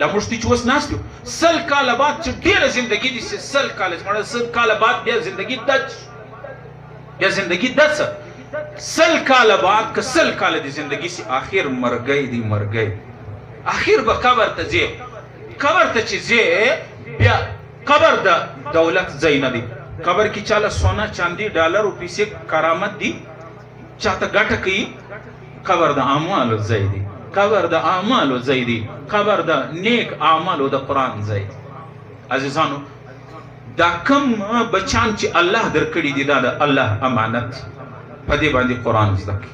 دا موږ چې اوس ناست یو 100 کاله بعد چې ډېره زندګي دي 100 کاله زموږ 100 کاله بعد بیا زندګي بیا زندگی دس 100 کاله بعد که 100 کاله دی زندگی سی آخر مرگئی دی مرگئی آخر به قبر ته ځې قبر ته چې ځې بیا قبر د دولت ځای نه دی قبر کې چاله سونا چاندي ډالر او پیسې کرامت دي چاته ګټه کوي قبر د اعمالو ځای دی قبر د اعمالو ځای دی قبر د نیک اعمالو د قرآن ځای دی عزیزانو دا کم بچان چې الله درکړي دي دا د الله امانت په دې باندې قرآن زده کړي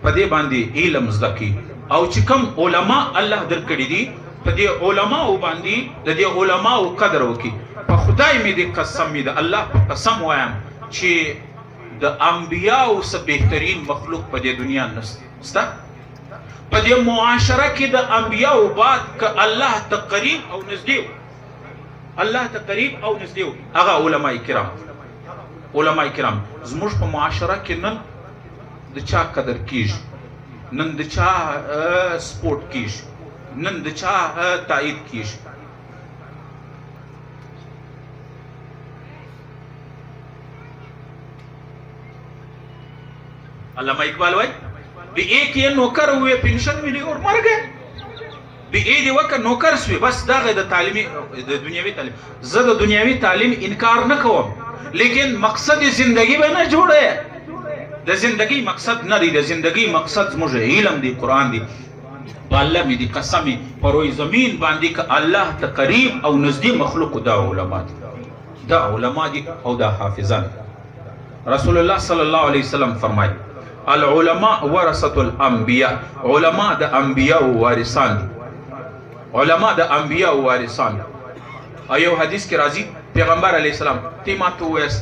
په دې باندې علم زده کړي او چې کم علما الله درکړي دي په دې علماو باندې د دې علماو قدر وکړي په خدای مې دې قسم مې د الله په قسم وایم چې د انبیاو څخه بهترین مخلوق په دې دنیا نشته په دې معاشره کې د انبیاو بعد که الله ته قریب او نږدې الله ته قریب او نږدې هغه علما کرام زموږ په معاشره کې نن د چا قدر کیږي نن د چا سپورټ کیږي نن د چا تایید کیږي علامہ اقبال وای بی ایک یہ نوکر ہوئے پینشن ملی اور مر گئے بی ای دی وکه نوکر سوی بس دغه د تعلیمي د دنیوي تعلیم زه د دنیوي تعلیم انکار نه کوم لیکن مقصد زندگی به نه جوړه د زندگی مقصد نه دی د زندگی مقصد زموږ علم دی قرآن دی الله می دی قسمی پروي زمین باندې ک الله ته قریب او نزدې مخلوق دا علما دي او دا حافظان رسول الله صلی الله علیه وسلم فرمایي العلماء ورثه الانبیاء علما د انبیاء وارثان دي علماء د انبیاء وارثان ایو حدیث کې راځي پیغمبر علیه السلام تی ما تو وس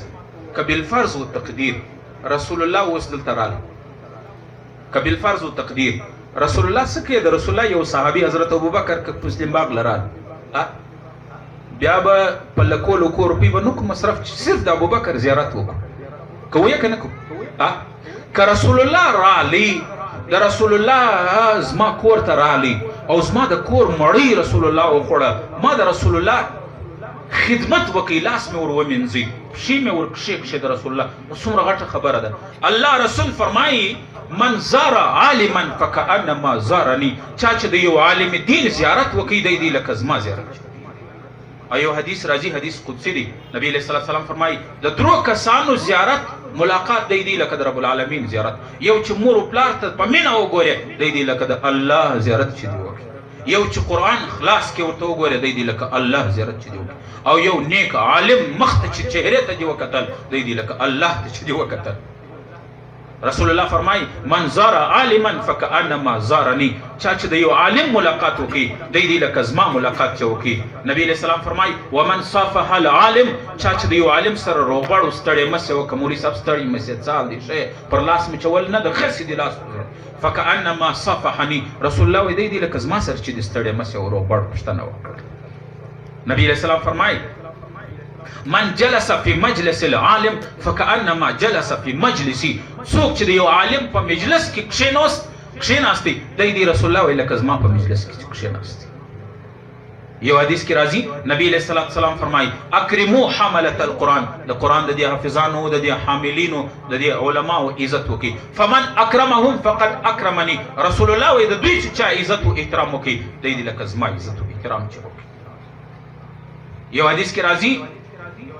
کبل فرض او تقدیر رسول الله وسدل تراله کبل فرض او تقدیر رسول الله سکه د رسول الله یو صحابي حضرت ابوبکر ک مسلم باغ لرال بیا به په لکو روپی به نو مصرف صرف د ابوبکر زیارت وکړه کوی کنه کو ک رسول الله رالی د رسول الله زما کور ته رالی او زما د کور مړی رسول الله وخوړه ما د رسول الله خدمت وکي لاس مې ور ومنځي شي مې ور کښې د رسول الله څومره غټه خبره ده الله رسول فرمایي من زار عالما فكأنما زارني چا چې د یو عالم دین زیارت وکي دی لکه زما زیارت ایو حدیث راځي حدیث قدسی دی نبی علیہ الصلوۃ والسلام فرمایي د درو کسانو زیارت ملاقات دی لکه د رب العالمین زیارت یو چې مور او پلار ته په مینه وګوره دی لکه د الله زیارت چې دی وکړي یو چې قرآن خلاص کې ورته وګوره دی لکه الله زیارت چې دی وکړي او یو نیک عالم مخ ته چې چهره ته دی وکتل دی لکه الله ته چې دی وکتل رسول الله فرمای من زار عالما فكأنما زارني چا چې د یو عالم ملاقات وکي دی لکه زما ملاقات چې وکي نبی علیہ السلام فرمای ومن صافح العالم چا چې د یو عالم سره روغړ ستړی مسه وک مولوی صاحب ستړی مسه ځال دی شي پر لاس می چول نه د خسي دی لاس فكأنما صافحني رسول الله دی لکه زما سره چې د ستړی مسه روغړ پښتنه وکړه نبی علیہ السلام فرمای من جلس في مجلس العالم فكأنما جلس في مجلسي څوک چې د یو عالم په مجلس کې کښېناستی دی رسول الله ویل لکه زما په مجلس کې کښېناستی یو حدیث کې راځي نبی علیہ الصلوۃ والسلام فرمایي اکرموا حملة القرآن د قرآن د دې حافظانو د دې حاملینو د دې علماو عزت وکي فمن اکرمهم فقد اکرمني رسول الله وی د دوی چې چا عزت او احترام وکي دی لکه زما عزت او احترام چې وکي یو حدیث کې راځي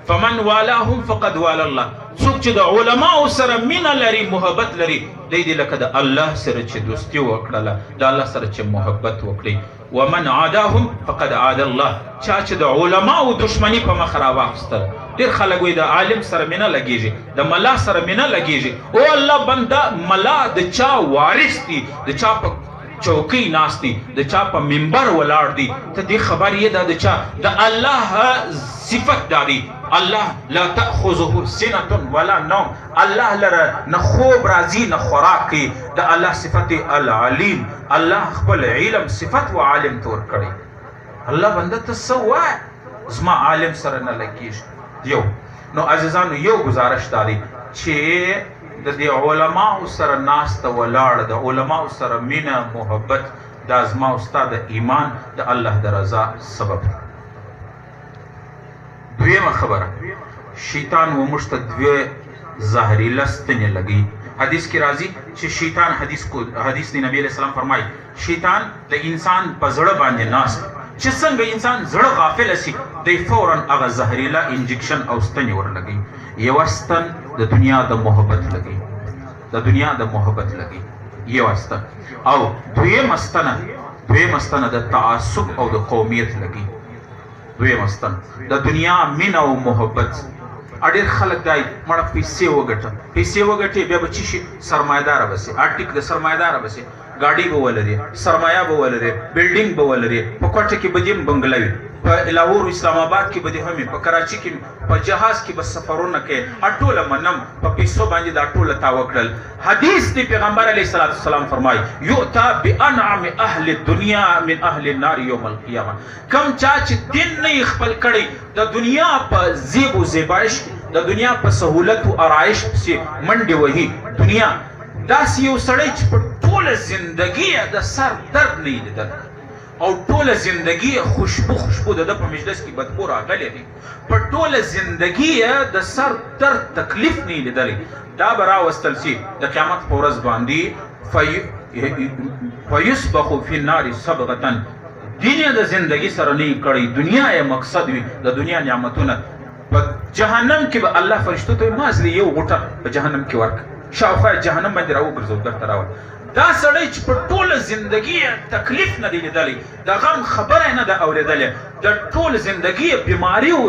فمن والاهم فقد والا الله څوک چې د علماو سره مینه لري محبت لري دی لکه د الله سره چې دوستي وکړله د الله سره چې محبت وکړي ومن عاداهم فقد عاد الله چا چې د علماو دشمنی په مخ راواخیستل ډېر خلک وایي د عالم سره مینه لګېږي د ملا سره مینه لګېږي او الله بنده ملا د چا وارث دي د چا په چوکۍ ناست دي د چا په منبر ولاړ دي ته دې خبر یې دا د چا د الله صفت داري الله لا تأخذه سنة ولا نوم الله لره نه خوب راځي نه خوراک کوي د الله صفت العلیم الله خپل علم صفت و عالم تور کړي الله بنده ته څه وایي زما عالم سره نه لګېږي یو نو عزیزانو یو گزارش داري چې د دې علماو سره ناسته ولاړ د علماو سره مینه محبت دا زما او ستا د ایمان د الله د رضا سبب دی. دویمه خبره، شیطان و موږ ته دوه ظاهریله ستنې لګوي. حدیث کې راځي چې شیطان حدیث دی نبی علیہ السلام فرمایي شیطان د انسان په زړه باندې ناست چې څنګه انسان زړه غافل شي دی فورا هغه زهریلا انجکشن او ستنې ورلګوي. یوه ستن د دنیا د محبت لګوي، د دنیا د محبت لګوي یوه ستن، او دویمه ستنه د تعصب او د قومیت لګوي. دویمه ستن د دنیا مینه او محبت. اډیر خلک دای مړه پیسې وګټي بیا به چی شي سرمایدار به سي، اټیک د سرمایدار به سي، गाड़ी به ولري، سرمایه به ولري، بلډینګ به ولري، په کوټه کې به دیم بنگلاوي، په لاهور اسلام آباد کې به دې همي، په کراچي کې په جهاز کې به سفرونه کوي. اټوله منم په پیسو باندې دا ټوله تا وکړل. حدیث دی پیغمبر علیه الصلاۃ والسلام فرمایي یؤتا بانعم اهل الدنيا من اهل النار یوم القیامه. کم چا چې دین نه خپل کړي د دنیا په زیب و زیبایش، د دنیا په سہولت او آرایش پسې منډې وهي. دنیا داسې یو سړی چې په ټوله زندګي د سر درد نه لیدل او ټوله زندګي خوشبو د په مجلس کې بدبو راغلی دی، په ټوله زندګي د سر درد تکلیف نه لیدلی. دا به راوستل سي د قیامت په ورځ باندې فیسبخ فی النار صبغة. دین یې د زندګي سره نه کړی، دنیا یې مقصد وي، د دنیا نعمتونه. په جهنم کې به الله فرشتو ته مازلی یو غوټه په جهنم کې ورک شاوخوا جهنم باندې راوګرځو درته راول. دا سړی چې په ټوله زندګي تکلیف نه دی لیدلی، د غم خبره نه ده اورېدلې، د ټول زندګي بیماري او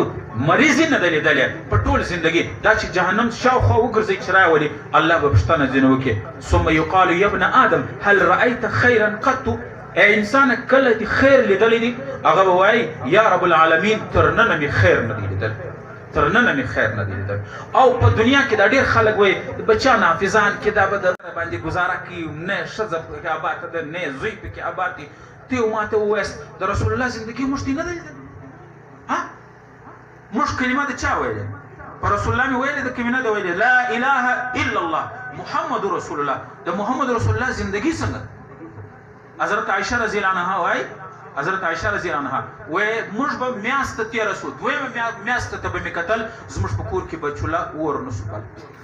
مریضي نه ده لیدلې، په ټول زندګي دا چې جهنم شاوخوا وګرځي چې راولي الله به پوښتنه ځینې وکړي ثم یقال یا ابن آدم هل رأیت خیرا قط. ای انسان کله دې خیر لیدلی دی؟ هغه به وایي یا رب العالمین تر ننه مې خیر نه دی لیدلی، تر ننه مې خیر نه دی لیدلی. او په دنیا کې دا ډېر خلک وایي بچیان حافظان کې دا به د باندې ګزاره کوي، نه ښځه پکې آباده ده، نه زوی پکې آباد دی. ته ماته ووایاست د رسول الله زندګي موږ دې نه ده لیدلې؟ موږ کلمه د چا ویلې؟ په رسول الله مې ویلې ده که مې نه ده ویلې؟ لا اله الا الله محمد رسول الله. د محمد رسول الله زندګي څنګه؟ حضرت عائشه رضی الله عنها وایي، حضرت عائشه رضی الله عنها وایي موږ به میاشته تېره شو، دویمه میاشته ته به مې کتل زموږ په کور کې به چوله اور نه سو بل.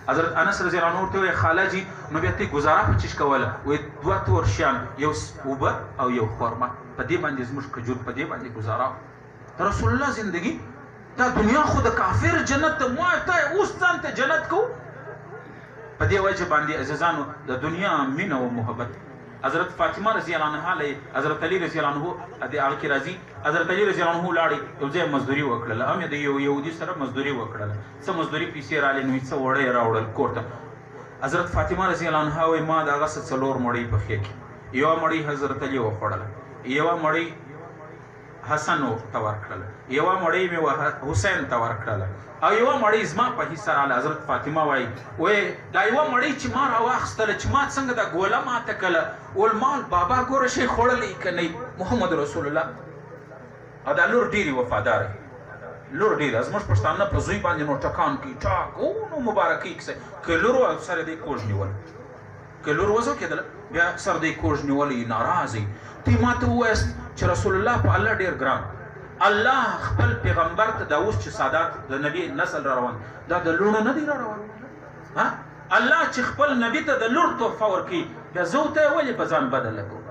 حضرت انس رضی الله عنه ورته وایي خاله جي نو بیا ته ګزاره په چیش کوله؟ وایي دوه تور شیان، یو اوبه او یو خرما، په دې باندې زموږ کجور په دې باندې ګزاره. د رسول الله زندګي دا دنیا خو د کافر جنت ته ما ته اوس ځان ته جنت کو. په دې وجه باندې عزیزانو د دنیا مینه او محبت. حضرت فاطمه رضی الله عنها له حضرت علی رضی الله عنه د هغه کې راځي حضرت علی رضی الله عنه لاړې یو ځای مزدوري وکړله، هم د یو یهودي سره مزدوري وکړله، څه مزدوري پیسې رالې نو څه وړی راوړل کور ته. حضرت فاطمه رضی الله عنها وایي ما د هغه څه 4 مړۍ پخې کړې، یوه مړۍ حضرت علی وخوړله، یوه مړۍ حسن ته ورکړله، یوه مړۍ مې حسین ته ورکړله، او یوه مړۍ زما په حصه راله. حضرت فاطمه وایي دا یوه مړۍ چې ما راواخیستله چې ما څنګه دا ګوله ماته کړله ول مال بابا ګوره شی خوړلی که نه محمد رسول الله. او دا لور ډېرې وفاداره، لور ډېره زموږ پښتانه په زوی باندې نو ټکان کوي ټاک او نو مبارکۍ کیسه که لور وه سر دی کوژ نیول، که لور وزو کېدله بیا سر دی کوژ نیولی ناراضی. ته ما ته ووایست چې رسول الله په الله ډېر ګران، الله خپل پیغمبر ته دا اوس چې سادات د نبی نسل را روان دا د لوڼو نه دی را روان. الله چې خپل نبی ته د لور تحفه ورکوي بیا زه ورته ولې په ځان بدله کوم؟